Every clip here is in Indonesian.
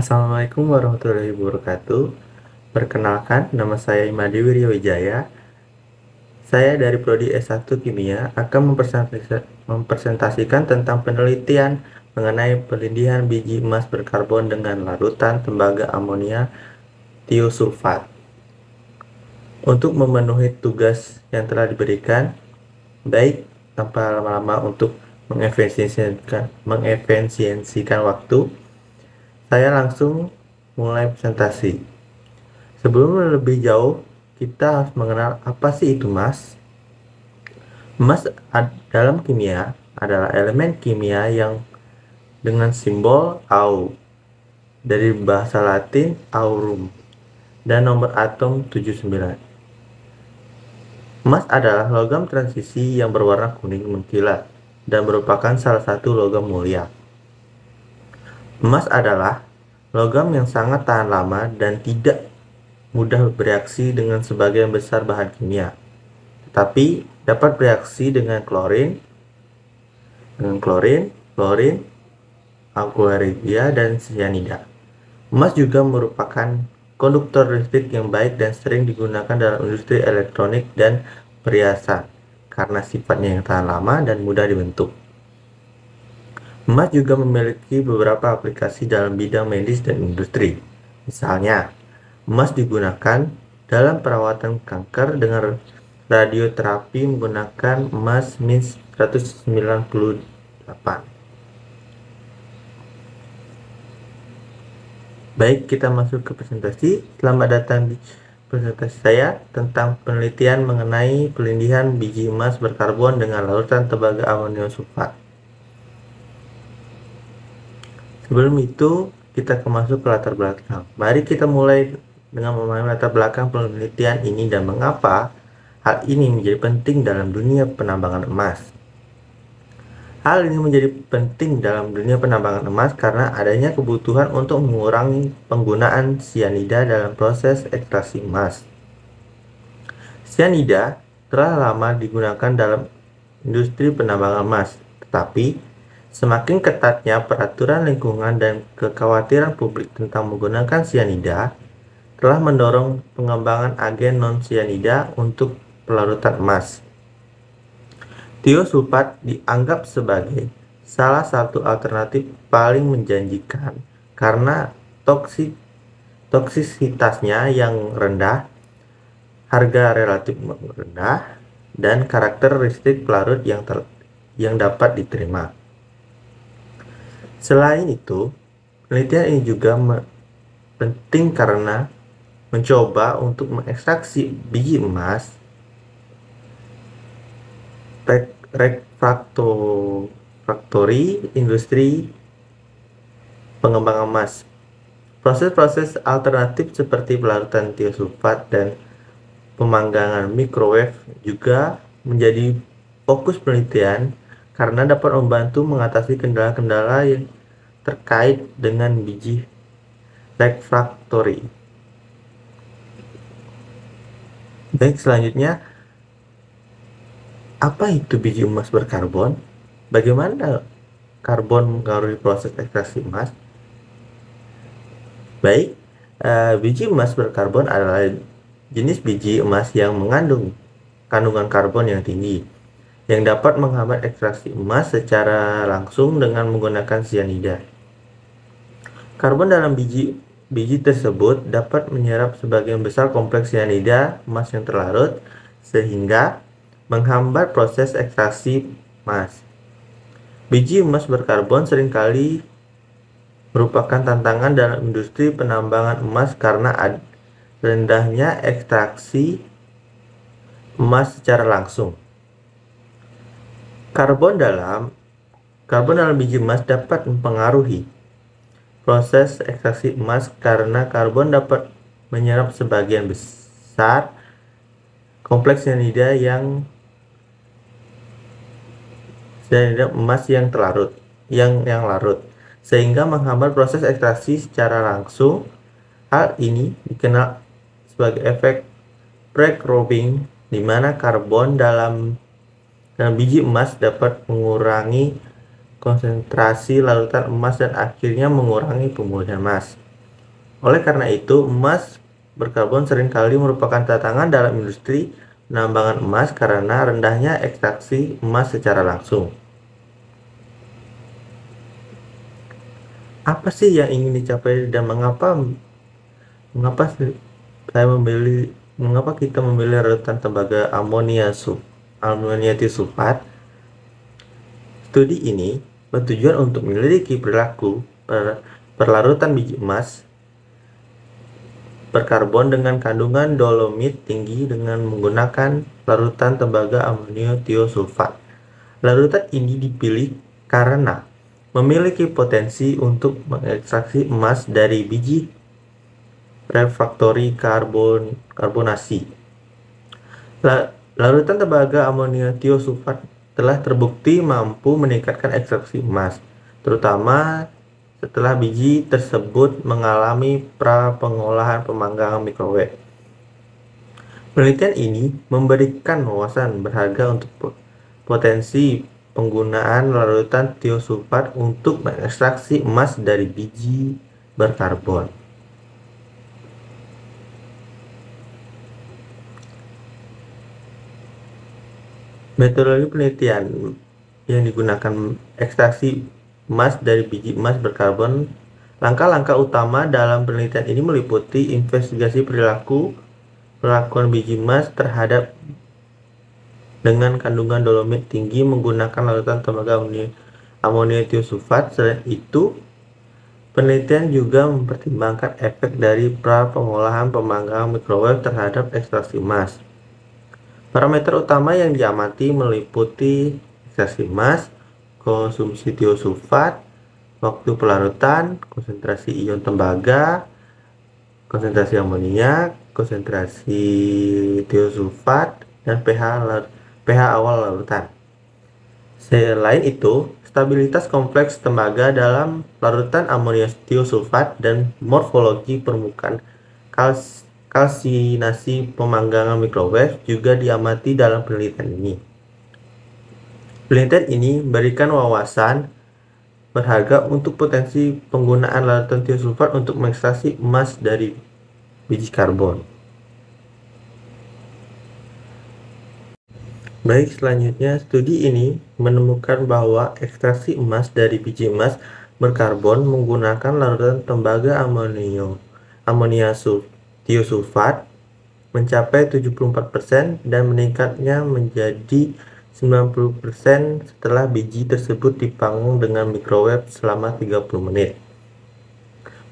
Assalamualaikum warahmatullahi wabarakatuh. Perkenalkan, nama saya Imadi Wiryawijaya. Saya dari Prodi S1 Kimia akan mempresentasikan tentang penelitian mengenai pelindihan biji emas berkarbon dengan larutan tembaga amonia tiosulfat. Untuk memenuhi tugas yang telah diberikan, baik tanpa lama-lama untuk mengefisiensikan waktu, saya langsung mulai presentasi. Sebelum lebih jauh, kita harus mengenal apa sih itu emas. Emas dalam kimia adalah elemen kimia yang dengan simbol Au dari bahasa Latin aurum dan nomor atom 79. Emas adalah logam transisi yang berwarna kuning mengkilat dan merupakan salah satu logam mulia. Emas adalah logam yang sangat tahan lama dan tidak mudah bereaksi dengan sebagian besar bahan kimia, tetapi dapat bereaksi dengan klorin, klorin, aquaregia, dan cyanida. Emas juga merupakan konduktor listrik yang baik dan sering digunakan dalam industri elektronik dan perhiasan karena sifatnya yang tahan lama dan mudah dibentuk. Emas juga memiliki beberapa aplikasi dalam bidang medis dan industri. Misalnya, emas digunakan dalam perawatan kanker dengan radioterapi menggunakan emas Min-198. Baik, kita masuk ke presentasi. Selamat datang di presentasi saya tentang penelitian mengenai pelindihan biji emas berkarbon dengan larutan tembaga amonium sulfat. Sebelum itu, kita masuk ke latar belakang. Mari kita mulai dengan memahami latar belakang penelitian ini dan mengapa hal ini menjadi penting dalam dunia penambangan emas. Hal ini menjadi penting dalam dunia penambangan emas karena adanya kebutuhan untuk mengurangi penggunaan cyanida dalam proses ekstraksi emas. Cyanida telah lama digunakan dalam industri penambangan emas, tetapi semakin ketatnya peraturan lingkungan dan kekhawatiran publik tentang menggunakan cyanida telah mendorong pengembangan agen non-cyanida untuk pelarutan emas. Tiosulfat dianggap sebagai salah satu alternatif paling menjanjikan karena toksisitasnya yang rendah, harga relatif rendah, dan karakteristik pelarut yang dapat diterima. Selain itu, penelitian ini juga penting karena mencoba untuk mengekstraksi biji emas refraktori industri pengembangan emas. Proses-proses alternatif seperti pelarutan tiosulfat dan pemanggangan microwave juga menjadi fokus penelitian karena dapat membantu mengatasi kendala-kendala yang terkait dengan biji refraktori. Baik, selanjutnya, apa itu biji emas berkarbon? Bagaimana karbon mengaruhi proses ekstraksi emas? Baik, biji emas berkarbon adalah jenis biji emas yang mengandung kandungan karbon yang tinggi, yang dapat menghambat ekstraksi emas secara langsung dengan menggunakan cyanida. Karbon dalam biji tersebut dapat menyerap sebagian besar kompleks cyanida emas yang terlarut, sehingga menghambat proses ekstraksi emas. Biji emas berkarbon seringkali merupakan tantangan dalam industri penambangan emas karena rendahnya ekstraksi emas secara langsung. Karbon dalam biji emas dapat mempengaruhi proses ekstraksi emas karena karbon dapat menyerap sebagian besar kompleks cyanida emas yang larut, sehingga menghambat proses ekstraksi secara langsung. Hal ini dikenal sebagai efek Prek-Robin, di mana karbon dalam biji emas dapat mengurangi konsentrasi larutan emas dan akhirnya mengurangi pemulihan emas. Oleh karena itu, emas berkarbon seringkali merupakan tantangan dalam industri penambangan emas karena rendahnya ekstraksi emas secara langsung. Apa sih yang ingin dicapai dan mengapa kita memilih larutan tembaga amonia tisulfat? Studi ini bertujuan untuk menyelidiki perilaku perlarutan biji emas berkarbon dengan kandungan dolomit tinggi dengan menggunakan larutan tembaga amonia tiosulfat. Larutan ini dipilih karena memiliki potensi untuk mengekstraksi emas dari biji refraktori karbonasi. Larutan tembaga amonia tiosulfat telah terbukti mampu meningkatkan ekstraksi emas, terutama setelah biji tersebut mengalami pra-pengolahan pemanggangan mikrowave. Penelitian ini memberikan wawasan berharga untuk potensi penggunaan larutan tiosulfat untuk mengekstraksi emas dari biji berkarbon. Metodologi penelitian yang digunakan ekstraksi emas dari biji emas berkarbon. Langkah-langkah utama dalam penelitian ini meliputi investigasi perlakuan biji emas terhadap dengan kandungan dolomit tinggi menggunakan larutan tembaga amonia tiosulfat. Selain itu, penelitian juga mempertimbangkan efek dari pra-pengolahan pemanggangan mikrowave terhadap ekstraksi emas. Parameter utama yang diamati meliputi ekstraksi emas, konsumsi tiosulfat, waktu pelarutan, konsentrasi ion tembaga, konsentrasi amonia, konsentrasi tiosulfat, dan pH awal larutan. Selain itu, stabilitas kompleks tembaga dalam larutan amonia tiosulfat dan morfologi permukaan kalsinasi pemanggangan mikrowave juga diamati dalam penelitian ini. Penelitian ini memberikan wawasan berharga untuk potensi penggunaan larutan tiosulfat untuk mengekstraksi emas dari biji karbon. Baik, selanjutnya studi ini menemukan bahwa ekstraksi emas dari biji emas berkarbon menggunakan larutan tembaga amonia tiosulfat mencapai 74% dan meningkatnya menjadi 90% setelah biji tersebut dipanggang dengan mikrowave selama 30 menit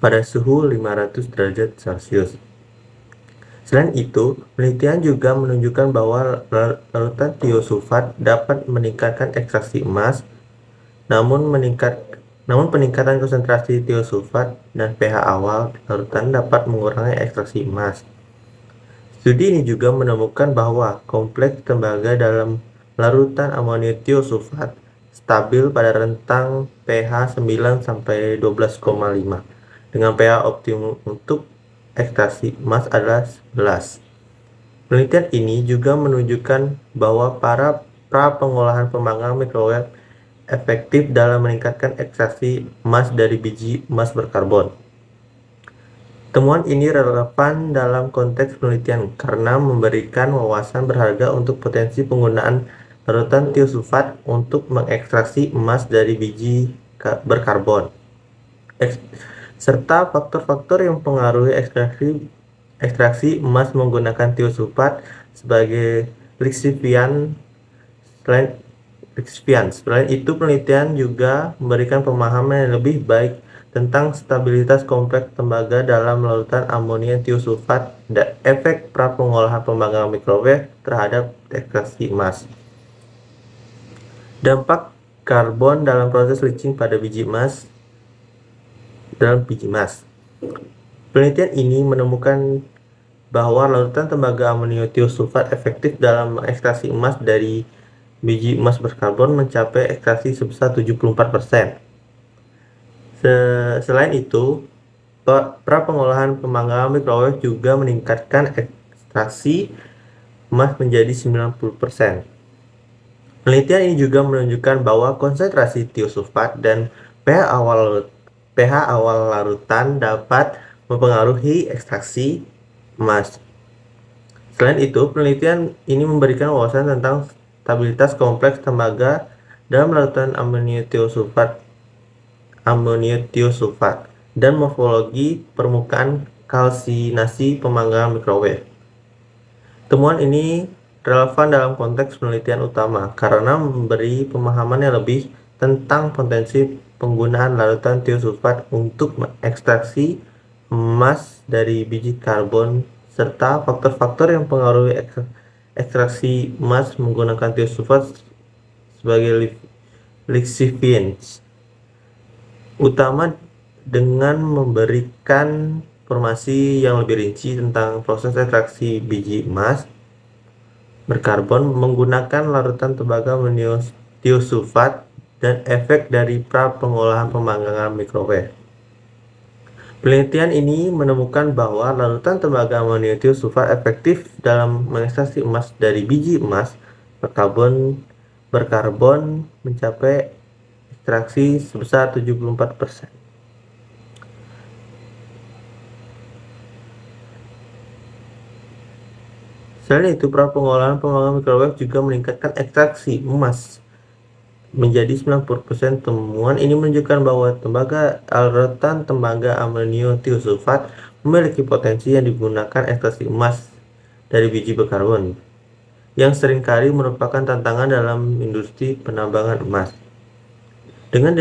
pada suhu 500 derajat Celcius. Selain itu, penelitian juga menunjukkan bahwa larutan tiosulfat dapat meningkatkan ekstraksi emas, namun peningkatan konsentrasi tiosulfat dan pH awal larutan dapat mengurangi ekstraksi emas. Studi ini juga menemukan bahwa kompleks tembaga dalam larutan amonia tiosulfat stabil pada rentang pH 9 sampai 12,5 dengan pH optimum untuk ekstraksi emas adalah 11. Penelitian ini juga menunjukkan bahwa pra-pengolahan pemanggangan mikrowave efektif dalam meningkatkan ekstraksi emas dari biji emas berkarbon. Temuan ini relevan dalam konteks penelitian karena memberikan wawasan berharga untuk potensi penggunaan larutan tiosulfat untuk mengekstraksi emas dari biji berkarbon, serta faktor-faktor yang mempengaruhi ekstraksi emas menggunakan tiosulfat sebagai lixiviant. Selain itu, penelitian juga memberikan pemahaman yang lebih baik tentang stabilitas kompleks tembaga dalam larutan amonia tiosulfat dan efek pra-pengolahan pemanggangan mikrowave terhadap ekstraksi emas. Dampak karbon dalam proses leaching pada biji emas. Penelitian ini menemukan bahwa larutan tembaga amonia tiosulfat efektif dalam mengekstraksi emas dari biji emas berkarbon mencapai ekstraksi sebesar 74%. Selain itu, pra-pengolahan pemanggangan mikrowave juga meningkatkan ekstraksi emas menjadi 90%. Penelitian ini juga menunjukkan bahwa konsentrasi tiosulfat dan pH awal larutan dapat mempengaruhi ekstraksi emas. Selain itu, penelitian ini memberikan wawasan tentang stabilitas kompleks tembaga dalam larutan amonio tiosulfat dan morfologi permukaan kalsinasi pemanggangan mikrowave. Temuan ini relevan dalam konteks penelitian utama karena memberi pemahaman yang lebih tentang potensi penggunaan larutan tiosulfat untuk mengekstraksi emas dari biji karbon serta faktor-faktor yang mempengaruhi ekstraksi emas menggunakan tiosulfat sebagai lixiviants utama dengan memberikan informasi yang lebih rinci tentang proses ekstraksi biji emas berkarbon menggunakan larutan tembaga tiosulfat dan efek dari pra-pengolahan pemanggangan mikrowave. Penelitian ini menemukan bahwa larutan tembaga amonio tiosulfat efektif dalam mengekstraksi emas dari biji emas berkarbon mencapai ekstraksi sebesar 74%. Selain itu, pra-pengolahan pemanggangan mikrowave juga meningkatkan ekstraksi emas menjadi 90%. Temuan ini menunjukkan bahwa larutan tembaga amonio tiosulfat memiliki potensi yang digunakan ekstraksi emas dari biji berkarbon, yang seringkali merupakan tantangan dalam industri penambangan emas. Dengan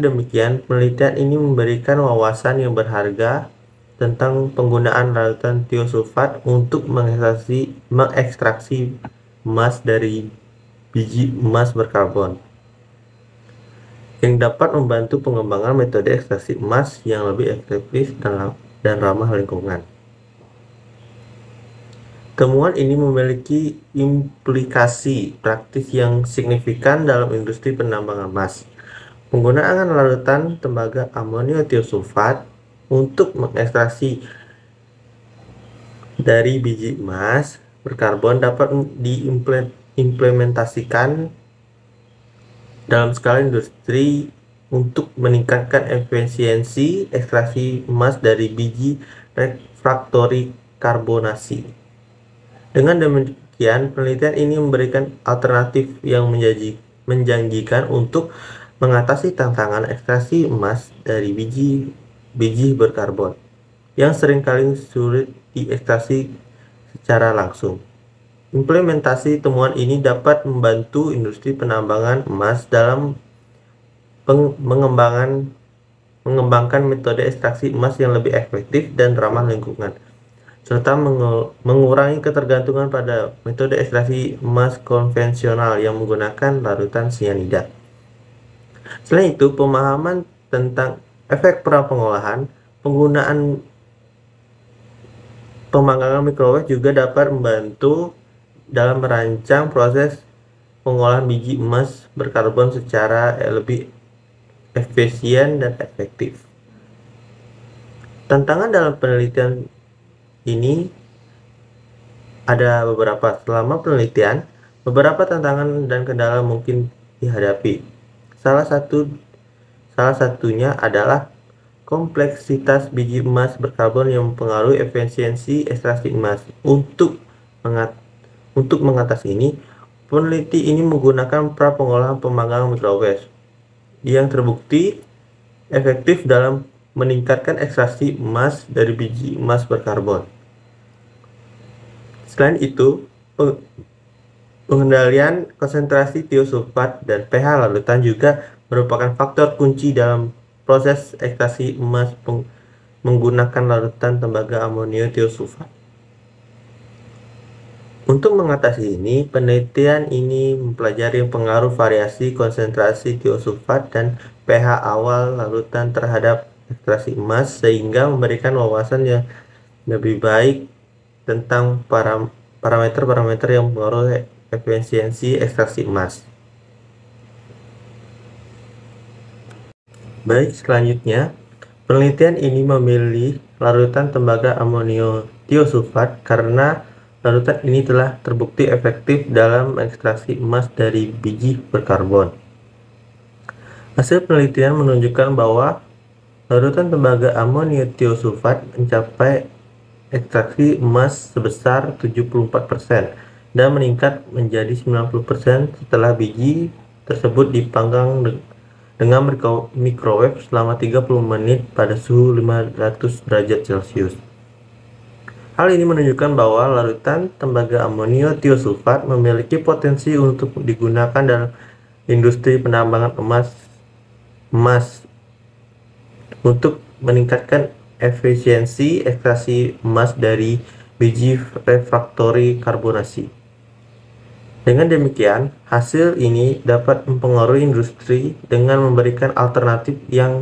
demikian, penelitian ini memberikan wawasan yang berharga tentang penggunaan larutan tiosulfat untuk mengekstraksi emas dari biji emas berkarbon, yang dapat membantu pengembangan metode ekstraksi emas yang lebih efektif dan ramah lingkungan. Temuan ini memiliki implikasi praktis yang signifikan dalam industri penambangan emas. Penggunaan larutan tembaga amonio tiosulfat untuk mengekstraksi dari biji emas berkarbon dapat diimplementasikan dalam skala industri untuk meningkatkan efisiensi ekstraksi emas dari biji refraktori karbonasi. Dengan demikian, penelitian ini memberikan alternatif yang menjanjikan untuk mengatasi tantangan ekstraksi emas dari biji berkarbon yang seringkali sulit diekstraksi secara langsung. Implementasi temuan ini dapat membantu industri penambangan emas dalam mengembangkan metode ekstraksi emas yang lebih efektif dan ramah lingkungan, serta mengurangi ketergantungan pada metode ekstraksi emas konvensional yang menggunakan larutan sianida. Selain itu, pemahaman tentang efek pra-pengolahan penggunaan pemanggangan mikrowave juga dapat membantu dalam merancang proses pengolahan biji emas berkarbon secara lebih efisien dan efektif. Tantangan dalam penelitian ini ada beberapa. Selama penelitian, beberapa tantangan dan kendala mungkin dihadapi. Salah satunya adalah kompleksitas biji emas berkarbon yang mempengaruhi efisiensi ekstraksi emas. Untuk mengatasi ini, peneliti ini menggunakan pra-pengolahan pemanggangan mikrowave yang terbukti efektif dalam meningkatkan ekstraksi emas dari biji emas berkarbon. Selain itu, pengendalian konsentrasi tiosulfat dan pH larutan juga merupakan faktor kunci dalam proses ekstraksi emas menggunakan larutan tembaga amonio tiosulfat. Untuk mengatasi ini, penelitian ini mempelajari pengaruh variasi konsentrasi tiosulfat dan pH awal larutan terhadap ekstraksi emas sehingga memberikan wawasan yang lebih baik tentang parameter-parameter yang mempengaruhi efisiensi ekstraksi emas. Baik, selanjutnya, penelitian ini memilih larutan tembaga amonio tiosulfat karena larutan ini telah terbukti efektif dalam ekstraksi emas dari biji berkarbon. Hasil penelitian menunjukkan bahwa Larutan tembaga amonio tiosulfat mencapai ekstraksi emas sebesar 74% dan meningkat menjadi 90% setelah biji tersebut dipanggang dengan microwave selama 30 menit pada suhu 500 derajat Celcius. Hal ini menunjukkan bahwa larutan tembaga amonio tiosulfat memiliki potensi untuk digunakan dalam industri penambangan emas untuk meningkatkan efisiensi ekstraksi emas dari biji refraktori karbonasi. Dengan demikian, hasil ini dapat mempengaruhi industri dengan memberikan alternatif yang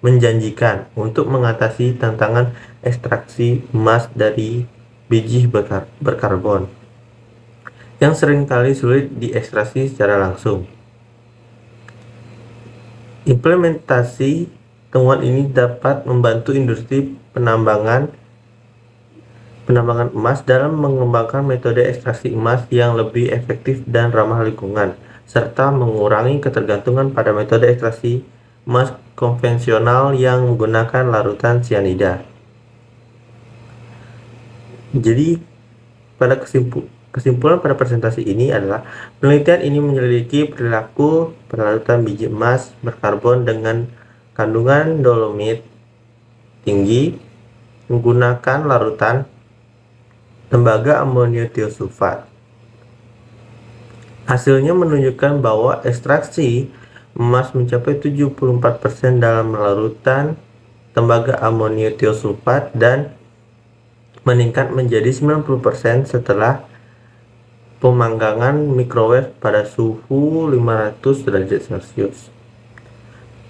menjanjikan untuk mengatasi tantangan ekstraksi emas dari biji berkarbon yang seringkali sulit diekstraksi secara langsung. Implementasi temuan ini dapat membantu industri penambangan emas dalam mengembangkan metode ekstraksi emas yang lebih efektif dan ramah lingkungan, serta mengurangi ketergantungan pada metode ekstraksi emas konvensional yang menggunakan larutan sianida. Jadi, pada kesimpulan pada presentasi ini adalah penelitian ini menyelidiki perilaku pelarutan biji emas berkarbon dengan kandungan dolomit tinggi menggunakan larutan tembaga amonio tiosulfat. Hasilnya menunjukkan bahwa ekstraksi emas mencapai 74% dalam larutan tembaga amonio tiosulfat dan meningkat menjadi 90% setelah pemanggangan microwave pada suhu 500 derajat Celcius.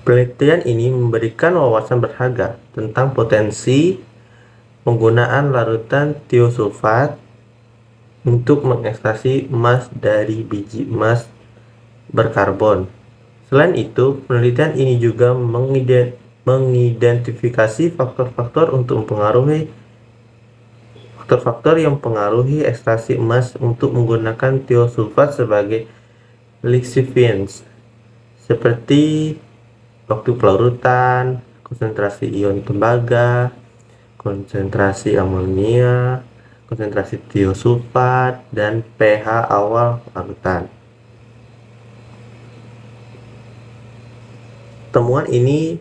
Penelitian ini memberikan wawasan berharga tentang potensi penggunaan larutan tiosulfat untuk mengekstraksi emas dari biji emas berkarbon. Selain itu, penelitian ini juga mengidentifikasi faktor-faktor yang mempengaruhi ekstraksi emas untuk menggunakan tiosulfat sebagai lixiviants, seperti waktu pelarutan, konsentrasi ion tembaga, konsentrasi amonia, konsentrasi tiosulfat, dan pH awal larutan. Temuan ini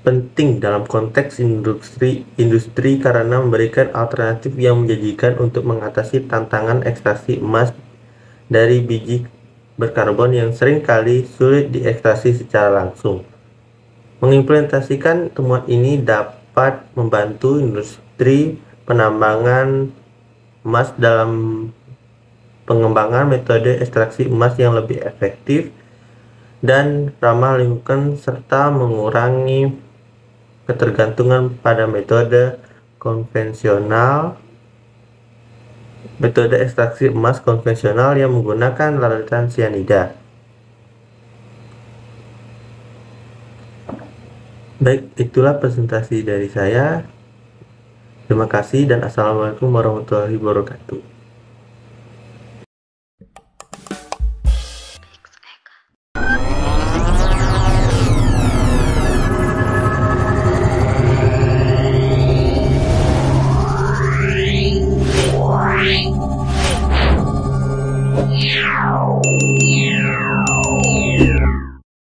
penting dalam konteks industri karena memberikan alternatif yang menjanjikan untuk mengatasi tantangan ekstraksi emas dari biji berkarbon yang seringkali sulit diekstraksi secara langsung. Mengimplementasikan temuan ini dapat membantu industri penambangan emas dalam pengembangan metode ekstraksi emas yang lebih efektif dan ramah lingkungan serta mengurangi ketergantungan pada metode ekstraksi emas konvensional yang menggunakan larutan sianida. Baik, itulah presentasi dari saya. Terima kasih dan assalamualaikum warahmatullahi wabarakatuh.